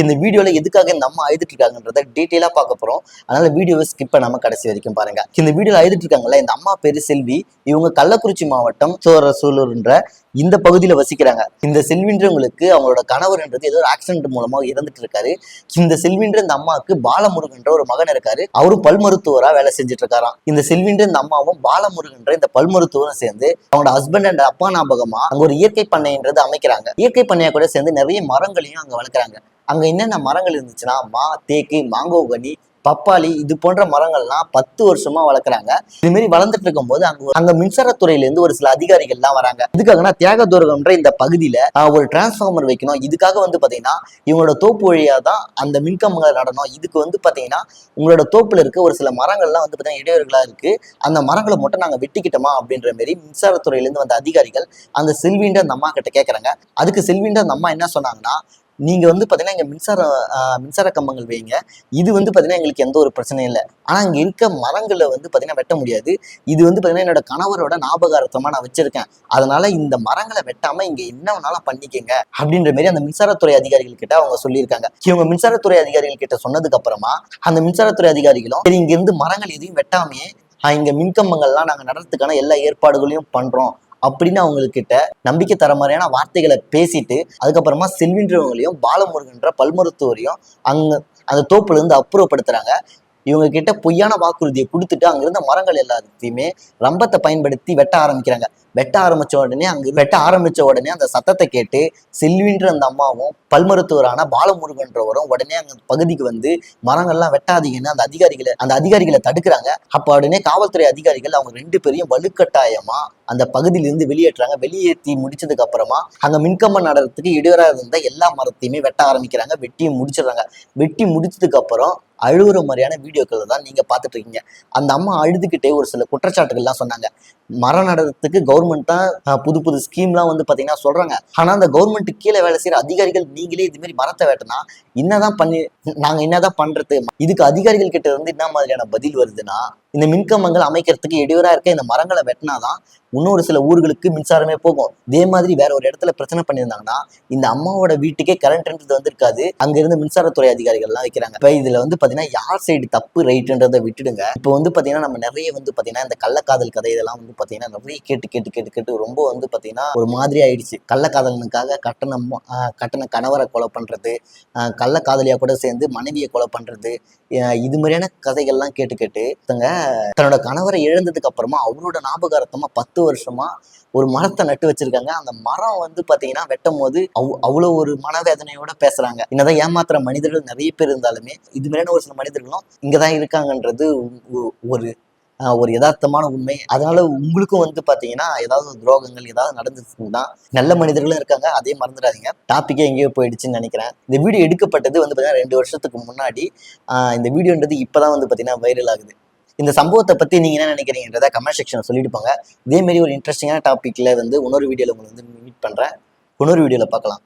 இந்த வீடியோல எதுக்காக இந்த அம்மா அழுதுட்டு இருக்காங்கன்றத டீட்டெயிலா பார்க்க போறோம். அதனால வீடியோவை ஸ்கிப் பண்ணாம கடைசி வரைக்கும் பாருங்க. இந்த வீடியோல அழுதுட்டு இருக்காங்கல்ல, இந்த அம்மா பேரு செல்வி. இவங்க கள்ளக்குறிச்சி மாவட்டம் சோரசூலூர்ன்ற இந்த பகுதியில வசிக்கிறாங்க. இந்த செல்வின்றவங்களுக்கு அவங்களோட கணவர்ன்றது ஏதோ ஒரு ஆக்சிடென்ட் மூலமா இறந்துட்டு இருக்காரு. இந்த செல்வின்ற இந்த அம்மாவுக்கு பாலமுருகன்ற ஒரு மகன் இருக்காரு. அவரும் பல் மருத்துவரா வேலை செஞ்சுட்டு இருக்காராம். இந்த செல்வின்ற இந்த அம்மாவும் பாலமுருகன்ற இந்த பல் மருத்துவரும் சேர்ந்து அவங்களோட ஹஸ்பண்ட் அண்ட் அப்பா ஞாபகமா அங்க ஒரு இயற்கை பண்ணைன்றது அமைக்கிறாங்க. இயற்கை பண்ணையா கூட சேர்ந்து நிறைய மரங்களையும் அங்க வளர்க்குறாங்க. அங்க என்னென்ன மரங்கள் இருந்துச்சுன்னா மா, தேக்கு, மாங்கோகனி, பப்பாளி இது போன்ற மரங்கள்லாம் 10 வருஷமா வளர்க்குறாங்க. இது மாதிரி வளர்ந்துட்டு இருக்கும் போது அங்க மின்சாரத்துறையில இருந்து ஒரு சில அதிகாரிகள் எல்லாம் வராங்க. இதுக்காகனா தியாகதுர்கம்ன்ற இந்த பகுதியில ஒரு டிரான்ஸ்ஃபார்மர் வைக்கணும். இதுக்காக பாத்தீங்கன்னா இவங்களோட தோப்பு வழியா தான் அந்த மின்கம்பங்களை நடணும். இதுக்கு பாத்தீங்கன்னா உங்களோட தோப்புல இருக்க ஒரு சில மரங்கள்லாம் பாத்தீங்கன்னா இடையூறுகளா இருக்கு. அந்த மரங்களை மட்டும் நாங்க வெட்டிக்கிட்டோமா அப்படின்ற மாதிரி மின்சாரத்துறையில இருந்து வந்த அதிகாரிகள் அந்த செல்வின்ற அந்த அம்மா கிட்ட கேட்கறாங்க. அதுக்கு செல்வின்ற அந்த அம்மா என்ன சொன்னாங்கன்னா, நீங்க பாத்தீங்கன்னா இங்க மின்சார கம்பங்கள் வைங்க. இது பாத்தீங்கன்னா எங்களுக்கு எந்த ஒரு பிரச்சனையும் இல்லை. ஆனா இங்க இருக்க மரங்களை பாத்தீங்கன்னா வெட்ட முடியாது. இது பாத்தீங்கன்னா என்னோட கணவரோட ஞாபகார்த்தமா நான் வச்சிருக்கேன். அதனால இந்த மரங்களை வெட்டாம இங்க என்ன வேணாலும் பண்ணிக்கங்க அப்படின்ற மாதிரி அந்த மின்சாரத்துறை அதிகாரிகள் கிட்ட அவங்க சொல்லியிருக்காங்க. இவங்க மின்சாரத்துறை அதிகாரிகள் கிட்ட சொன்னதுக்கு அப்புறமா அந்த மின்சாரத்துறை அதிகாரிகளும் சரி இங்க இருந்து மரங்கள் எதையும் வெட்டாமையே இங்க மின்கம்பங்கள்லாம் நாங்க நடத்துறதுக்கான எல்லா ஏற்பாடுகளையும் பண்றோம் அப்படின்னு அவங்கக்கிட்ட நம்பிக்கை தர மாதிரியான வார்த்தைகளை பேசிட்டு அதுக்கப்புறமா செல்வின்றவங்களையும் பாலமுருகன்ற பல் மருத்துவரையும் அந்த தோப்புல இருந்து அப்புறப்படுத்துறாங்க. இவங்க கிட்ட பொய்யான வாக்குறுதியை கொடுத்துட்டு அங்கிருந்த மரங்கள் எல்லாத்தையுமே ரம்பத்தை பயன்படுத்தி வெட்ட ஆரம்பிக்கிறாங்க. வெட்ட ஆரம்பிச்ச உடனே அந்த சத்தத்தை கேட்டு செல்வின்ற அந்த அம்மாவும் பல் மருத்துவரான பாலமுருகன்றவரும் உடனே அந்த பகுதிக்கு மரங்கள்லாம் வெட்டாதீங்கன்னு அந்த அதிகாரிகளை தடுக்கிறாங்க. அப்ப உடனே காவல்துறை அதிகாரிகள் அவங்க 2 பேரையும் வலுக்கட்டாயமா அந்த பகுதியிலிருந்து வெளியேற்றுறாங்க. வெளியேற்றி முடிச்சதுக்கு அப்புறமா அங்க மின்கம்பம் நடறதுக்கு இடையூறா இருந்த எல்லா மரத்தையுமே வெட்ட ஆரம்பிக்கிறாங்க. வெட்டியும் முடிச்சிடுறாங்க. வெட்டி முடிச்சதுக்கு அப்புறம் அழுகுற மாதிரியான வீடியோக்கள் தான் நீங்க பார்த்துட்டு இருக்கீங்க. அந்த அம்மா அழுதுகிட்டே ஒரு சில குற்றச்சாட்டுகள்லாம் சொன்னாங்க. மரம் நடுறதுக்கு கவர்மெண்ட் தான் புது ஸ்கீம்லாம் பாத்தீங்கன்னா சொல்றாங்க. ஆனா அந்த கவர்மெண்ட்டுக்கு கீழே வேலை செய்யற அதிகாரிகள் நீங்களே இது மாதிரி மரத்தை வெட்டினா நாங்க என்னதான் பண்றது? இதுக்கு அதிகாரிகள் கிட்ட இருந்து என்ன மாதிரியான பதில் வருதுன்னா, இந்த மின்கம்பங்கள் அமைக்கிறதுக்கு இடையூறா இருக்க இந்த மரங்களை வெட்டினாதான் இன்னொரு சில ஊர்களுக்கு மின்சாரமே போகும். இதே மாதிரி வேற ஒரு இடத்துல பிரச்சனை பண்ணியிருந்தாங்கன்னா இந்த அம்மாவோட வீட்டுக்கே கரண்ட்ன்றது இருக்காது. அங்க இருந்து மின்சாரத்துறை அதிகாரிகள் எல்லாம் வைக்கிறாங்க. இப்ப இதுல பாத்தீங்கன்னா யார் சைடு தப்பு ரைட்டுன்றதை விட்டுடுங்க. இப்போ பாத்தீங்கன்னா நம்ம நிறைய பாத்தீங்கன்னா இந்த கள்ளக்காதல் கதை இதெல்லாம் பாத்தீங்கன்னா நிறைய கேட்டு ரொம்ப பாத்தீங்கன்னா ஒரு மாதிரி ஆயிடுச்சு. கள்ளக்காதலனுக்காக கட்டண கணவரை கொலை பண்றது, கள்ளக்காதலியா கூட சேர்ந்து மனைவியை கொலை பண்றது, இது மாதிரியான கதைகள்லாம் கேட்டு தன்னோட கணவரை இழந்ததுக்கு அப்புறமா அவரோட ஞாபகார்த்தமா 10 வருஷமா ஒரு மரத்தை நட்டு வச்சிருக்காங்க. அந்த மரம் பாத்தீங்கன்னா வெட்டும் போது அவ்வளவு ஒரு மனவேதனையோட பேசுறாங்க. என்னதான் ஏமாத்துற மனிதர்கள் நிறைய பேர் இருந்தாலுமே இது மாதிரியான ஒரு சில மனிதர்களும் இங்கதான் இருக்காங்கன்றது ஒரு யதார்த்தமான உண்மை. அதனால உங்களுக்கும் பாத்தீங்கன்னா ஏதாவது துரோகங்கள் ஏதாவது நடந்துச்சுன்னா நல்ல மனிதர்களும் இருக்காங்க, அதே மறந்துடாதீங்க. டாபிக்கே எங்கேயோ போயிடுச்சுன்னு நினைக்கிறேன். இந்த வீடியோ எடுக்கப்பட்டது பாத்தீங்கன்னா 2 வருஷத்துக்கு முன்னாடி. இந்த வீடியோன்றது இப்பதான் பாத்தீங்கன்னா வைரல் ஆகுது. இந்த சம்பவத்தை பத்தி நீங்க என்ன நினைக்கிறீங்கன்றத கமெண்ட் செக்ஷன்ல சொல்லிட்டு போங்க. இதே மாதிரி ஒரு இன்ட்ரெஸ்டிங்கான டாபிக்ல இன்னொரு வீடியோல உங்களை மீட் பண்றேன். இன்னொரு வீடியோல பார்க்கலாம்.